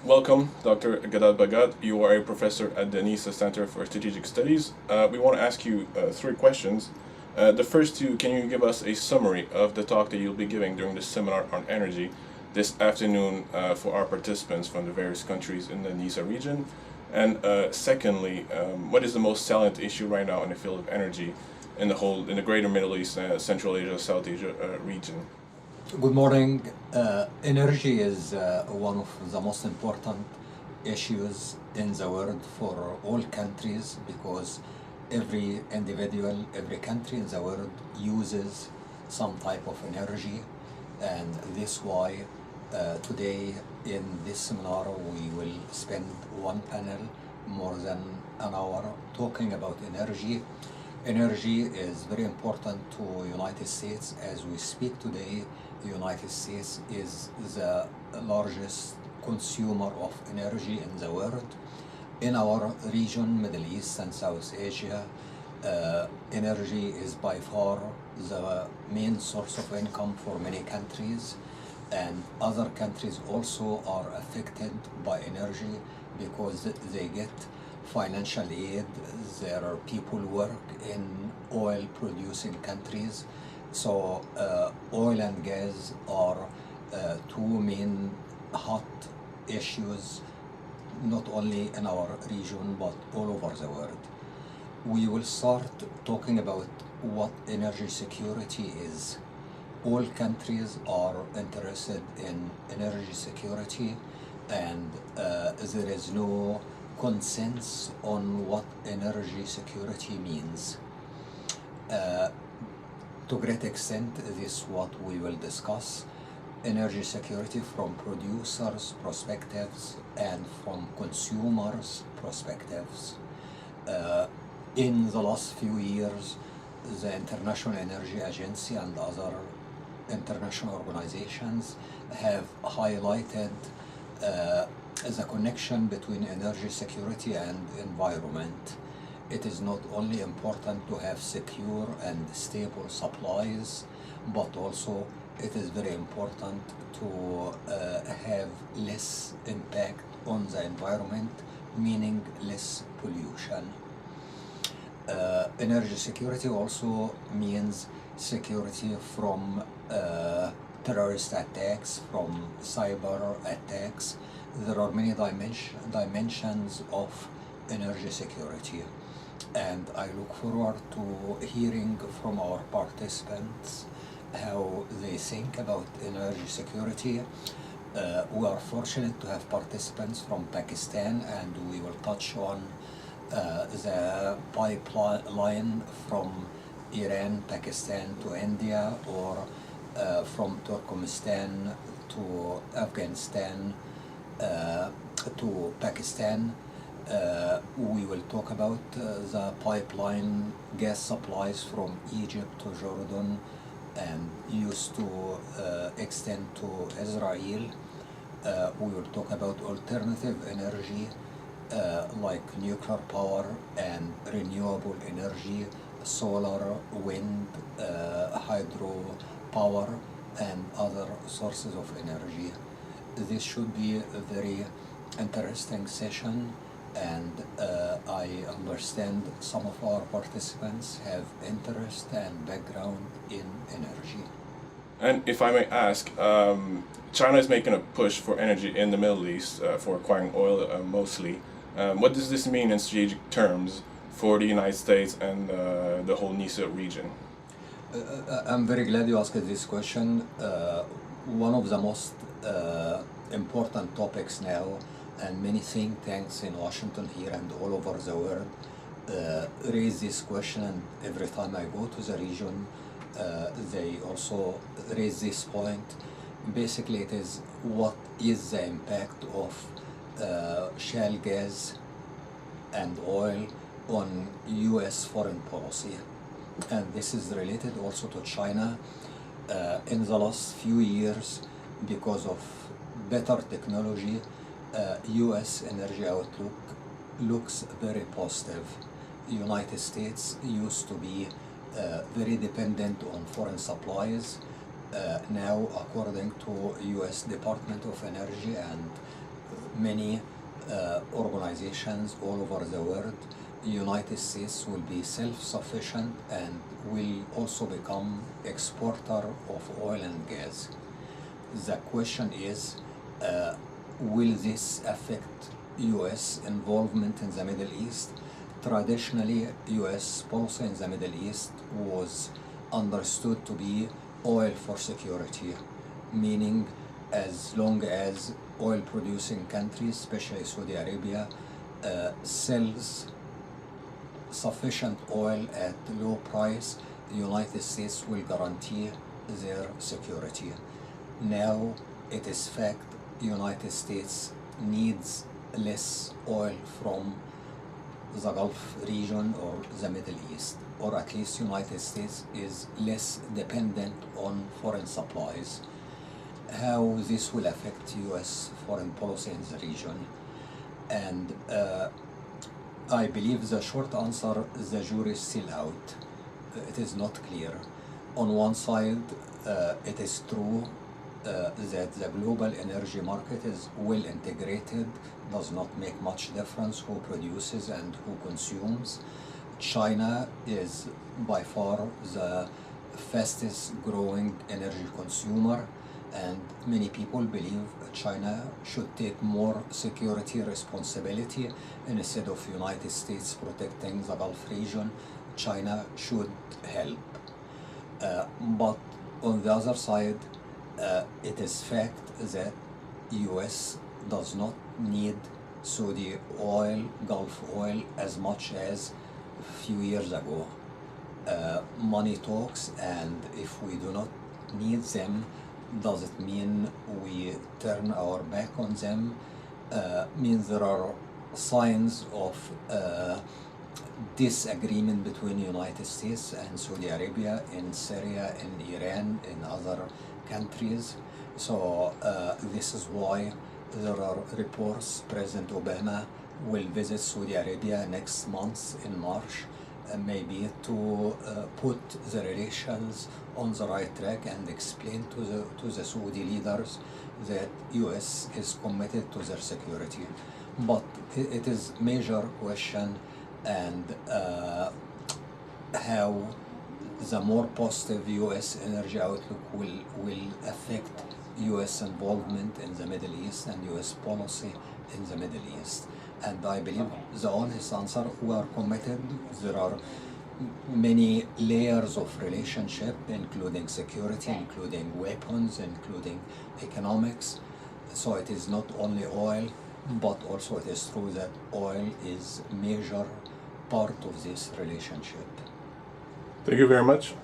Welcome, Dr. Gawdat Bahgat. You are a professor at the NISA Center for Strategic Studies. We want to ask you three questions. The first two, can you give us a summary of the talk that you'll be giving during the seminar on energy this afternoon for our participants from the various countries in the NISA region? And secondly, what is the most salient issue right now in the field of energy in the greater Middle East, Central Asia, South Asia region? Good morning. Energy is one of the most important issues in the world for all countries because every individual, every country in the world uses some type of energy, and this why today in this seminar we will spend one panel more than an hour talking about energy. Energy is very important to United States. As we speak today, United States is the largest consumer of energy in the world. In our region, Middle East and South Asia, energy is by far the main source of income for many countries, and other countries also are affected by energy because they get financial aid. There are people work in oil producing countries. So oil and gas are two main hot issues, not only in our region but all over the world. We will start talking about what energy security is. All countries are interested in energy security, and there is no consensus on what energy security means. To great extent, this is what we will discuss. Energy security from producers' perspectives and from consumers' perspectives. In the last few years, the International Energy Agency and other international organizations have highlighted the connection between energy security and environment. It is not only important to have secure and stable supplies, but also it is very important to have less impact on the environment, meaning less pollution. Energy security also means security from terrorist attacks, from cyber attacks. There are many dimensions of energy security, and I look forward to hearing from our participants how they think about energy security. We are fortunate to have participants from Pakistan, and we will touch on the pipeline from Iran, Pakistan to India, or from Turkmenistan to Afghanistan to Pakistan. We will talk about the pipeline gas supplies from Egypt to Jordan and used to extend to Israel. We will talk about alternative energy like nuclear power and renewable energy, solar, wind, hydro power, and other sources of energy. This should be a very interesting session, and I understand some of our participants have interest and background in energy. And if I may ask, China is making a push for energy in the Middle East for acquiring oil mostly. What does this mean in strategic terms for the United States and the whole NISA region? I'm very glad you asked this question. One of the most important topics now, and many think tanks in Washington here and all over the world raise this question, and every time I go to the region, they also raise this point. Basically, it is what is the impact of shale gas and oil on US foreign policy. And this is related also to China. In the last few years, because of better technology, US energy outlook looks very positive. United States used to be very dependent on foreign supplies. Now, according to US Department of Energy and many organizations all over the world, United States will be self-sufficient and will also become exporter of oil and gas. The question is, will this affect U.S. involvement in the Middle East? Traditionally, U.S. policy in the Middle East was understood to be oil for security, meaning as long as oil producing countries, especially Saudi Arabia, sells sufficient oil at low price, the United States will guarantee their security. Now it is fact United States needs less oil from the Gulf region or the Middle East, or at least United States is less dependent on foreign supplies. How this will affect U.S. foreign policy in the region? And I believe the short answer, the jury is still out. It is not clear. On one side, it is true that the global energy market is well integrated, does not make much difference who produces and who consumes. China is by far the fastest growing energy consumer, and many people believe China should take more security responsibility, and instead of United States protecting the Gulf region, China should help. But on the other side, it is fact that US does not need Saudi oil, Gulf oil as much as a few years ago. Money talks, and if we do not need them, does it mean we turn our back on them? Means there are signs of disagreement between United States and Saudi Arabia in Syria, in Iran, in other countries. So this is why there are reports President Obama will visit Saudi Arabia next month in March, maybe to put the relations on the right track and explain to the Saudi leaders that US is committed to their security. But it is major question, and how the more positive US energy outlook will affect US involvement in the Middle East and US policy in the Middle East. And I believe the honest answer, we are committed. There are many layers of relationship, including security, including weapons, including economics. So it is not only oil, but also it is true that oil is major part of this relationship. Thank you very much.